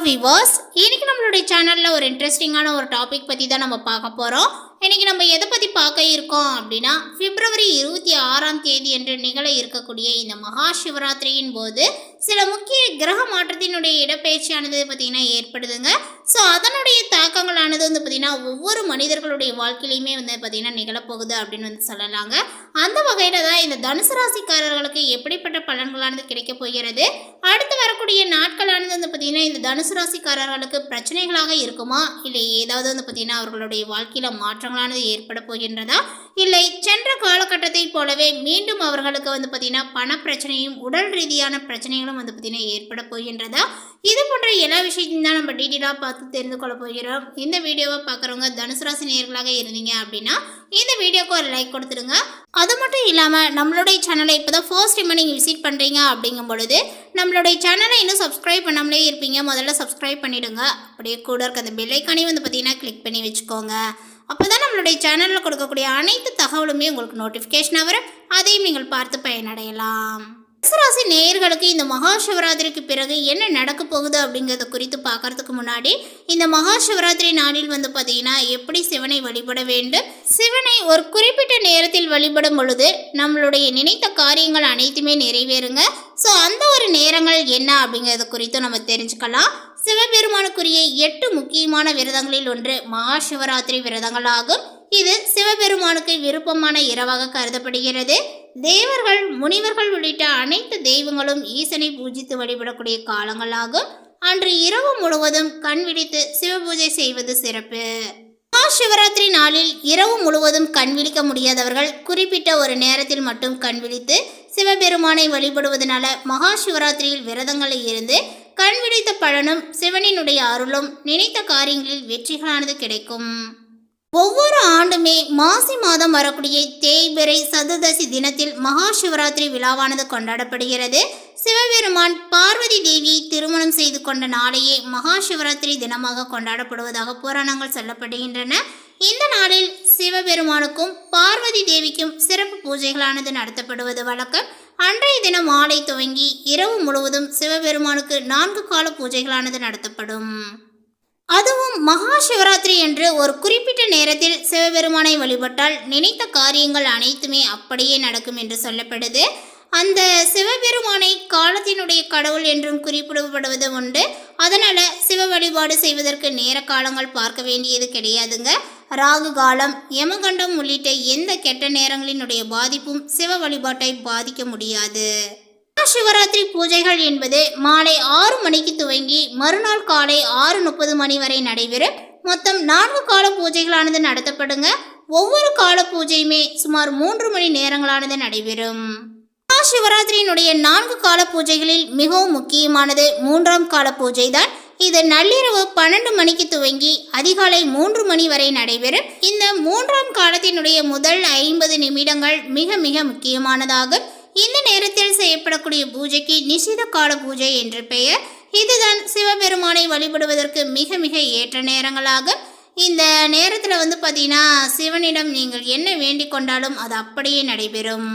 Viewers, இன்னைக்கு நம்மளுடைய சேனல்ல ஒரு இன்ட்ரெஸ்டிங்கான ஒரு டாபிக் பத்தி தான் நம்ம பார்க்க போறோம். இன்னைக்கு நம்ம எதை பத்தி பார்க்க இருக்கோம் அப்படின்னா, பிப்ரவரி 26ஆம் தேதி என்று நிகழ இருக்கக்கூடிய இந்த மகா சிவராத்திரியின் போது சில முக்கிய கிரக மாற்றத்தினுடைய இடப்பெயர்ச்சியானது பார்த்தீங்கன்னா ஏற்படுதுங்க. ஸோ அதனுடைய தாக்கங்களானது பார்த்தீங்கன்னா ஒவ்வொரு மனிதர்களுடைய வாழ்க்கையிலையுமே பார்த்தீங்கன்னா நிகழப்போகுது அப்படின்னு சொல்லலாங்க. அந்த வகையில் தான் இந்த தனுசு ராசிக்காரர்களுக்கு எப்படிப்பட்ட பலன்களானது கிடைக்க போகிறது, அடுத்து வரக்கூடிய நாட்களானது பார்த்தீங்கன்னா இந்த தனுசு ராசிக்காரர்களுக்கு பிரச்சனைகளாக இருக்குமா, இல்லை ஏதாவது பார்த்தீங்கன்னா அவர்களுடைய வாழ்க்கையில் மாற்றங்களானது ஏற்பட போகின்றதா, இல்லை சென்ற காலகட்டத்தை போலவே மீண்டும் அவர்களுக்கு பார்த்தீங்கன்னா பண பிரச்சனையும் உடல் ரீதியான பிரச்சனைகளும் பார்த்தீங்கன்னா ஏற்பட போகின்றதா, இது போன்ற எல்லா விஷயத்தையும் தான் நம்ம டீட்டெயிலாக பார்த்து தெரிந்து கொள்ள போகிறோம். இந்த வீடியோவை பார்க்குறவங்க தனுசு ராசி நேயர்களாக இருந்தீங்க அப்படின்னா இந்த வீடியோக்கு ஒரு லைக் கொடுத்துடுங்க. அது மட்டும் இல்லாமல் நம்மளுடைய சேனலை இப்போ தான் ஃபர்ஸ்ட் டைம் நீங்கள் விசிட் பண்ணுறீங்க அப்படிங்கும் பொழுது நம்மளுடைய சேனலை இன்னும் சப்ஸ்கிரைப் பண்ணாமலே இருப்பீங்க, முதல்ல சப்ஸ்கிரைப் பண்ணிவிடுங்க. அப்படியே கூட இருக்க அந்த பெல் ஐக்கானே பார்த்தீங்கன்னா கிளிக் பண்ணி வச்சுக்கோங்க. அப்போ தான் நம்மளுடைய சேனலில் கொடுக்கக்கூடிய அனைத்து தகவலுமே உங்களுக்கு நோட்டிஃபிகேஷனாக வரும், அதையும் நீங்கள் பார்த்து பயனடையலாம். ராசி நேயர்களுக்கு இந்த மகா சிவராத்திரிக்கு பிறகு என்ன நடக்க போகுது அப்படிங்கிறத குறித்து பார்க்கறதுக்கு முன்னாடி இந்த மகா சிவராத்திரி நாளில் பார்த்தீங்கன்னா எப்படி சிவனை வழிபட வேண்டும், சிவனை ஒரு குறிப்பிட்ட நேரத்தில் வழிபடும் பொழுது நம்மளுடைய நினைத்த காரியங்கள் அனைத்துமே நிறைவேறுங்க. ஸோ அந்த ஒரு நேரங்கள் என்ன அப்படிங்கிறத குறித்து நம்ம தெரிஞ்சுக்கலாம். சிவபெருமானுக்குரிய 8 முக்கியமான விரதங்களில் ஒன்று மகா சிவராத்திரி விரதங்கள் ஆகும். இது சிவபெருமானுக்கு விருப்பமான இரவாக கருதப்படுகிறது. தேவர்கள், முனிவர்கள் உள்ளிட்ட அனைத்து தெய்வங்களும் ஈசனை பூஜித்து வழிபடக்கூடிய காலங்களாகும். அன்று இரவு முழுவதும் கண் விழித்து சிவபூஜை செய்வது சிறப்பு. மகா சிவராத்திரி நாளில் இரவு முழுவதும் கண் விழிக்க முடியாதவர்கள் குறிப்பிட்ட ஒரு நேரத்தில் மட்டும் கண் விழித்து சிவபெருமானை வழிபடுவதனால மகா சிவராத்திரியில் விரதங்களில் இருந்து கண் விழித்த பலனும் சிவனினுடைய அருளும் நினைத்த காரியங்களில் வெற்றிகளானது கிடைக்கும். ஒவ்வொரு ஆண்டுமே மாசி மாதம் வரக்கூடிய தேய்பிறை சதுர்தசி தினத்தில் மகா சிவராத்திரி விழாவானது கொண்டாடப்படுகிறது. சிவபெருமான் பார்வதி தேவியை திருமணம் செய்து கொண்ட நாளையே மகா சிவராத்திரி தினமாக கொண்டாடப்படுவதாக புராணங்கள் சொல்லப்படுகின்றன. இந்த நாளில் சிவபெருமானுக்கும் பார்வதி தேவிக்கும் சிறப்பு பூஜைகளானது நடத்தப்படுவது வழக்கம். அன்றைய தினம் மாலை துவங்கி இரவு முழுவதும் சிவபெருமானுக்கு 4 கால பூஜைகளானது நடத்தப்படும். அதுவும் மகா சிவராத்திரி என்று ஒரு குறிப்பிட்ட நேரத்தில் சிவபெருமானை வழிபட்டால் நினைத்த காரியங்கள் அனைத்துமே அப்படியே நடக்கும் என்று சொல்லப்படுது. அந்த சிவபெருமானை காலத்தினுடைய கடவுள் என்றும் குறிப்பிடப்படுவது உண்டு. அதனால சிவ வழிபாடு செய்வதற்கு நேர காலங்கள் பார்க்க வேண்டியது கிடையாதுங்க. ராகு காலம், யமகண்டம் உள்ளிட்ட எந்த கெட்ட நேரங்களினுடைய பாதிப்பும் சிவ வழிபாட்டை பாதிக்க முடியாது. சிவராத்திரி பூஜைகள் என்பது மாலை 6 மணிக்கு துவங்கி மறுநாள் காலை 6:30 மணி வரை நடைபெறும். மொத்தம் 4 கால பூஜைகளானது நடத்தப்படுங்க. ஒவ்வொரு கால பூஜையுமே சுமார் 3 மணி நேரங்களானது நடைபெறும். சிவராத்திரியினுடைய 4 கால பூஜைகளில் மிகவும் முக்கியமானது 3ஆம் கால பூஜை தான். இது நள்ளிரவு 12 மணிக்கு துவங்கி அதிகாலை 3 மணி வரை நடைபெறும். இந்த 3ஆம் காலத்தினுடைய முதல் 50 நிமிடங்கள் மிக மிக முக்கியமானதாகும். இந்த நேரத்தில் செய்யப்படக்கூடிய பூஜைக்கு நிஷித கால பூஜை என்று பெயர். இதுதான் சிவபெருமானை வழிபடுவதற்கு மிக மிக ஏற்ற நேரங்களாகும். இந்த நேரத்தில் பார்த்தீங்கன்னா சிவனிடம் நீங்கள் என்ன வேண்டிக் கொண்டாலும் அது அப்படியே நடைபெறும்.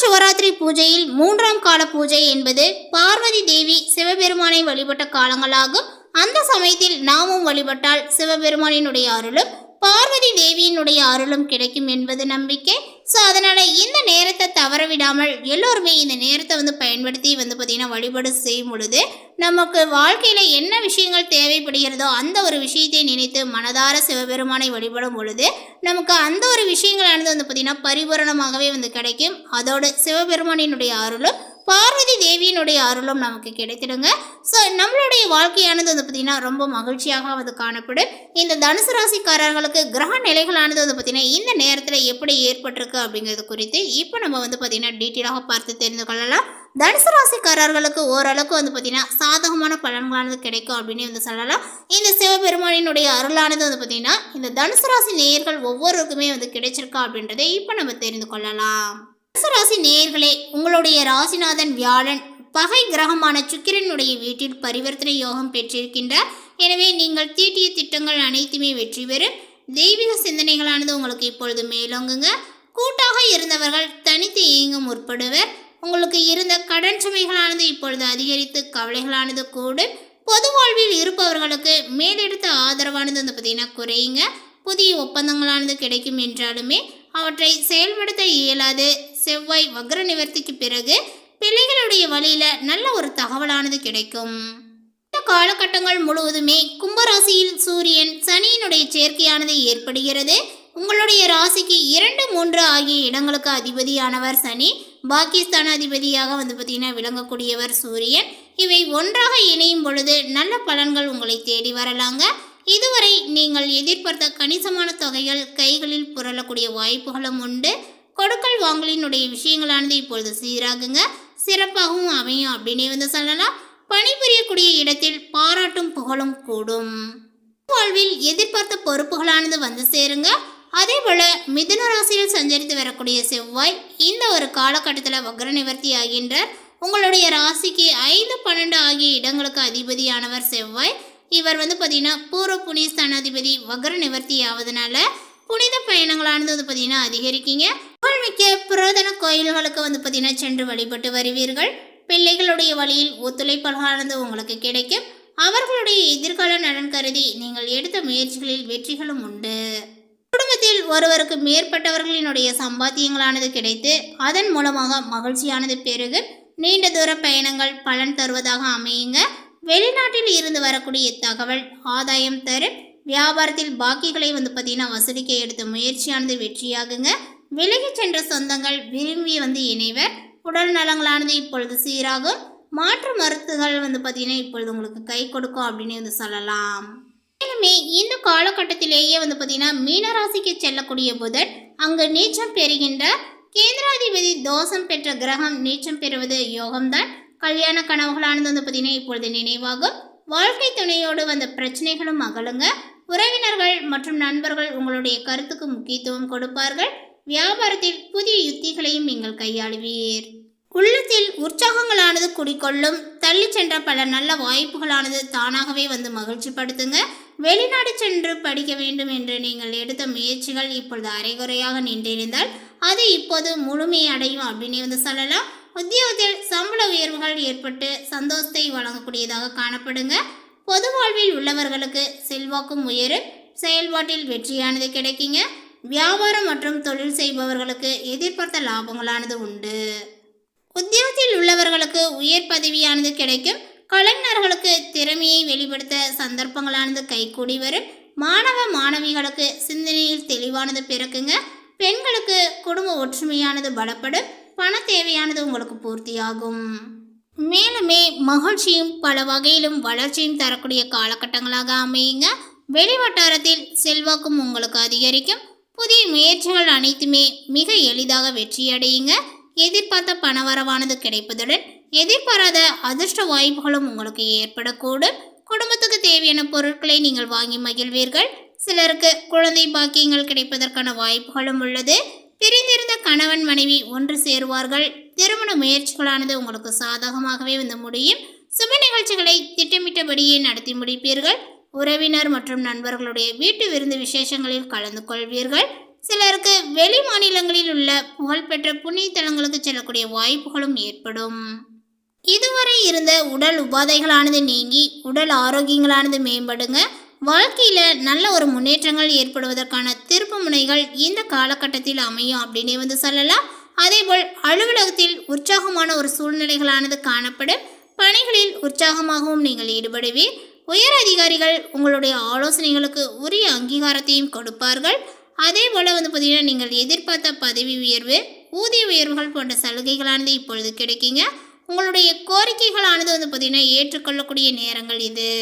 சிவராத்திரி பூஜையில் 3ஆம் கால பூஜை என்பது பார்வதி தேவி சிவபெருமானை வழிபட்ட காலங்களாகும். அந்த சமயத்தில் நாமும் வழிபட்டால் சிவபெருமானினுடைய அருளும் பார்வதி தேவியினுடைய அருளும் கிடைக்கும் என்பது நம்பிக்கை. ஸோ அதனால் இந்த நேரத்தை தவற விடாமல் எல்லோருமே இந்த நேரத்தை பயன்படுத்தி பார்த்தீங்கன்னா வழிபாடு செய்யும் பொழுது நமக்கு வாழ்க்கையில் என்ன விஷயங்கள் தேவைப்படுகிறதோ அந்த ஒரு விஷயத்தை நினைத்து மனதார சிவபெருமானை வழிபடும் பொழுது நமக்கு அந்த ஒரு விஷயங்களானது பார்த்தீங்கன்னா பரிபூரணமாகவே கிடைக்கும். அதோடு சிவபெருமானினுடைய அருளும் பார்வதி தேவியினுடைய அருளும் நமக்கு கிடைத்திடுங்க. ஸோ நம்மளுடைய வாழ்க்கையானது பார்த்தீங்கன்னா ரொம்ப மகிழ்ச்சியாக காணப்படும். இந்த தனுசு ராசிக்காரர்களுக்கு கிரக நிலைகளானது பார்த்தீங்கன்னா இந்த நேரத்தில் எப்படி ஏற்பட்டிருக்கு அப்படிங்கிறது குறித்து இப்போ நம்ம பார்த்தீங்கன்னா டீட்டெயிலாக பார்த்து தெரிந்து கொள்ளலாம். தனுசு ராசிக்காரர்களுக்கு ஓரளவுக்கு பார்த்தீங்கன்னா சாதகமான பலன்களானது கிடைக்கும் அப்படின்னு சொல்லலாம். இந்த சிவபெருமானினுடைய அருளானது பார்த்தீங்கன்னா இந்த தனுசு ராசி நேயர்கள் ஒவ்வொருக்குமே கிடைச்சிருக்கா அப்படின்றதை இப்போ நம்ம தெரிந்து கொள்ளலாம். தனுசு ராசி நேயர்களே, உங்களுடைய ராசிநாதன் வியாழன் பகை கிரகமான சுக்கிரனுடைய வீட்டில் பரிவர்த்தனை யோகம் பெற்றிருக்கின்றார். எனவே நீங்கள் தீட்டிய திட்டங்கள் அனைத்துமே வெற்றி பெறும். தெய்வீக சிந்தனைகளானது உங்களுக்கு இப்பொழுது மேலோங்குங்க. கூட்டாக இருந்தவர்கள் தனித்து இயங்க முற்படுவர். உங்களுக்கு இருந்த கடன் சுமைகளானது இப்பொழுது அதிகரித்து கவலைகளானது கூடும். பொது வாழ்வில் இருப்பவர்களுக்கு மேலெடுத்த ஆதரவானது வந்து பார்த்தீங்கன்னா குறையுங்க. புதிய ஒப்பந்தங்களானது கிடைக்கும் என்றாலுமே அவற்றை செயல்படுத்த இயலாது. செவ்வாய் வக்ர நிவர்த்திக்கு பிறகு பிள்ளைகளுடைய வழியில நல்ல ஒரு தகவலானது கிடைக்கும். இந்த காலகட்டங்கள் முழுவதுமே கும்பராசியில் சூரியன் சனியினுடைய சேர்க்கையானது ஏற்படுகிறது. உங்களுடைய ராசிக்கு 2, 3 ஆகிய இடங்களுக்கு அதிபதியானவர் சனி, பாகிஸ்தான் அதிபதியாக வந்து பார்த்தீங்கன்னா விளங்கக்கூடியவர் சூரியன். இவை ஒன்றாக இணையும் பொழுது நல்ல பலன்கள் உங்களை தேடி வரலாங்க. இதுவரை நீங்கள் எதிர்பார்த்த கணிசமான தொகைகள் கைகளில் புரளக்கூடிய வாய்ப்புகளும் உண்டு. கொடுக்கல் வாங்கலினுடைய விஷயங்களானது இப்பொழுது சீராகுங்க, சிறப்பாகவும் அமையும் அப்படின்னே வந்து சொல்லலாம். பணிபுரியக்கூடிய இடத்தில் பாராட்டும் புகழும் கூடும். வாழ்வில் எதிர்பார்த்த பொறுப்புகளானது வந்து சேருங்க. அதே போல மிதுன ராசியில் சஞ்சரித்து வரக்கூடிய செவ்வாய் இந்த ஒரு காலகட்டத்தில் வக்ர நிவர்த்தி ஆகின்றார். உங்களுடைய ராசிக்கு 5, 12 ஆகிய இடங்களுக்கு அதிபதியானவர் செவ்வாய். இவர் வந்து பார்த்தீங்கன்னா பூர்வ புண்ணிய ஸ்தானாதிபதி வக்ர நிவர்த்தி ஆவதனால புனித பயணங்களானது வந்து பார்த்தீங்கன்னா அதிகரிக்கீங்க. புகழ்மிக்க புராதன கோயில்களுக்கு வந்து பார்த்தீங்கன்னா சென்று வழிபட்டு வருவீர்கள். பிள்ளைகளுடைய வழியில் ஒத்துழைப்பானது உங்களுக்கு கிடைக்கும். அவர்களுடைய எதிர்கால நலன் கருதி நீங்கள் எடுத்த முயற்சிகளில் வெற்றிகளும் உண்டு. குடும்பத்தில் ஒருவருக்கு மேற்பட்டவர்களினுடைய சம்பாத்தியங்களானது கிடைத்து அதன் மூலமாக மகிழ்ச்சியானது பெருகு. நீண்ட தூர பயணங்கள் பலன் தருவதாக அமையுங்க. வெளிநாட்டில் இருந்து வரக்கூடிய தகவல் ஆதாயம் தரும். வியாபாரத்தில் பாக்கிகளை வந்து பார்த்தீங்கன்னா வசூலிக்க எடுத்த முயற்சியானது வெற்றியாகுங்க. விலகி சென்ற சொந்தங்கள் விரும்பி வந்து இணைவர். உடல் நலங்களானது இப்பொழுது சீராகும். மாற்று மருத்துகள் வந்து பார்த்தீங்கன்னா இப்பொழுது உங்களுக்கு கை கொடுக்கும் அப்படின்னு வந்து சொல்லலாம். மேலுமே இந்த காலகட்டத்திலேயே வந்து பார்த்தீங்கன்னா மீனராசிக்கு செல்லக்கூடிய புதன் அங்கு நீச்சம் பெறுகின்ற கேந்திராதிபதி தோஷம் பெற்ற கிரகம் நீச்சம் பெறுவது யோகம்தான். கல்யாண கனவுகளானது வந்து பார்த்தீங்கன்னா இப்பொழுது நினைவாகும். வாழ்க்கை துணையோடு வந்த பிரச்சனைகளும் அகலுங்க. உறவினர்கள் மற்றும் நண்பர்கள் உங்களுடைய கருத்துக்கு முக்கியத்துவம் கொடுப்பார்கள். வியாபாரத்தில் புதிய யுத்திகளையும் நீங்கள் கையாளுவீர். உள்ளத்தில் உற்சாகங்களானது குடிக்கொள்ளும். தள்ளி சென்ற பல நல்ல வாய்ப்புகளானது தானாகவே வந்து மகிழ்ச்சி படுத்துங்க. வெளிநாடு சென்று படிக்க வேண்டும் என்று நீங்கள் எடுத்த முயற்சிகள் இப்பொழுது அரைகுறையாக நின்றிருந்தால் அது இப்போது முழுமை அடையும் அப்படின்னு வந்து சொல்லலாம். உத்தியோகத்தில் சம்பள உயர்வுகள் ஏற்பட்டு சந்தோஷத்தை வழங்கக்கூடியதாக காணப்படுங்க. பொது வாழ்வில் உள்ளவர்களுக்கு செல்வாக்கும் உயரும். செயல்பாட்டில் வெற்றியானது கிடைக்குங்க. வியாபாரம் மற்றும் தொழில் செய்பவர்களுக்கு எதிர்பார்த்த லாபங்களானது உண்டு. உத்தியோகத்தில் உள்ளவர்களுக்கு உயர் பதவியானது கிடைக்கும். கலைஞர்களுக்கு திறமையை வெளிப்படுத்த சந்தர்ப்பங்களானது கைகூடி வரும். மாணவ மாணவிகளுக்கு சிந்தனையில் தெளிவானது பிறக்குங்க. பெண்களுக்கு குடும்ப ஒற்றுமையானது பலப்படும். பண தேவையானது உங்களுக்கு பூர்த்தியாகும். மேலுமே மகிழ்ச்சியும் பல வகையிலும் வளர்ச்சியும் தரக்கூடிய காலகட்டங்களாக அமையுங்க. வெளிவட்டாரத்தில் செல்வாக்கும் உங்களுக்கு அதிகரிக்கும். புதிய முயற்சிகள் அனைத்துமே மிக எளிதாக வெற்றியடையுங்க. எதிர்பார்த்த பணவரவானது கிடைப்பதுடன் எதிர்பாராத அதிர்ஷ்ட வாய்ப்புகளும் உங்களுக்கு ஏற்படக்கூடும். குடும்பத்துக்கு தேவையான பொருட்களை நீங்கள் வாங்கி மகிழ்வீர்கள். சிலருக்கு குழந்தை பாக்கியங்கள் கிடைப்பதற்கான வாய்ப்புகளும் உள்ளது. பிரிந்திருந்த கணவன் மனைவி ஒன்று சேருவார்கள். திருமண முயற்சிகளானது உங்களுக்கு சாதகமாகவே வந்து முடியும். சுப நிகழ்ச்சிகளை திட்டமிட்டபடியே நடத்தி முடிப்பீர்கள். உறவினர் மற்றும் நண்பர்களுடைய வீட்டு விருந்து விசேஷங்களில் கலந்து கொள்வீர்கள். சிலருக்கு வெளி மாநிலங்களில் உள்ள புகழ்பெற்ற புண்ணிய தலங்களுக்கு செல்லக்கூடிய வாய்ப்புகளும் ஏற்படும். இதுவரை இருந்த உடல் உபாதைகளானது நீங்கி உடல் ஆரோக்கியங்களானது மேம்படுங்க. வாழ்க்கையில நல்ல ஒரு முன்னேற்றங்கள் ஏற்படுவதற்கான திருப்பு முனைகள் இந்த காலகட்டத்தில் அமையும் அப்படின்னே வந்து சொல்லலாம். அதேபோல் அலுவலகத்தில் உற்சாகமான ஒரு சூழ்நிலைகளானது காணப்படும். பணிகளில் உற்சாகமாகவும் நீங்கள் ஈடுபடுவீர். உயர் அதிகாரிகள் உங்களுடைய ஆலோசனைகளுக்கு உரிய அங்கீகாரத்தையும் கொடுப்பார்கள். அதே போல் வந்து பார்த்தீங்கன்னா நீங்கள் எதிர்பார்த்த பதவி உயர்வு ஊதிய உயர்வுகள் போன்ற சலுகைகளானது இப்பொழுது கிடைக்குங்க. உங்களுடைய கோரிக்கைகளானது வந்து பார்த்தீங்கன்னா ஏற்றுக்கொள்ளக்கூடிய நேரங்கள் இது.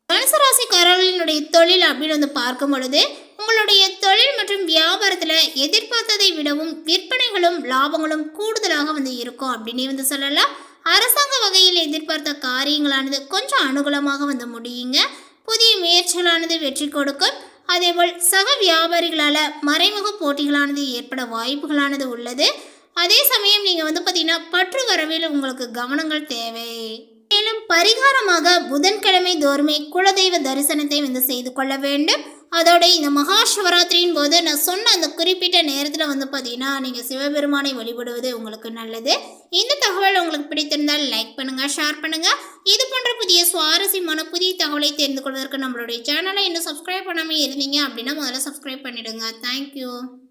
மனுசராசிக்காரர்களினுடைய தொழில் அப்படின்னு வந்து பார்க்கும் பொழுது உங்களுடைய தொழில் மற்றும் வியாபாரத்தில் எதிர்பார்த்ததை விடவும் விற்பனைகளும் லாபங்களும் கூடுதலாக வந்து இருக்கும் அப்படின்னு வந்து சொல்லலாம். அரசாங்க வகையில் எதிர்பார்த்த காரியங்களானது கொஞ்சம் அனுகூலமாக வந்து முடியுங்க. புதிய முயற்சிகளானது வெற்றி கொடுக்கும். அதேபோல் சக வியாபாரிகளால் மறைமுக போட்டிகளானது ஏற்பட வாய்ப்புகளானது உள்ளது. அதே சமயம் நீங்கள் வந்து பார்த்தீங்கன்னா பற்று வரவில் உங்களுக்கு கவனங்கள் தேவை. மேலும் பரிகாரமாக புதன்கிழமை தோறுமே குலதெய்வ தரிசனத்தை செய்து கொள்ள வேண்டும். அதோட இந்த மகா சிவராத்திரியின் போது நான் சொன்ன அந்த குறிப்பிட்ட நேரத்தில் பார்த்தீங்கன்னா நீங்கள் சிவபெருமானை வழிபடுவது உங்களுக்கு நல்லது. இந்த தகவல் உங்களுக்கு பிடித்திருந்தால் லைக் பண்ணுங்கள், ஷேர் பண்ணுங்கள். இது போன்ற புதிய சுவாரஸ்யமான புதிய தகவலை தெரிந்து கொள்வதற்கு நம்மளுடைய சேனலை இன்னும் சப்ஸ்கிரைப் பண்ணாமல் இருந்தீங்க அப்படின்னா முதல்ல சப்ஸ்கிரைப் பண்ணிடுங்க. தேங்க்யூ.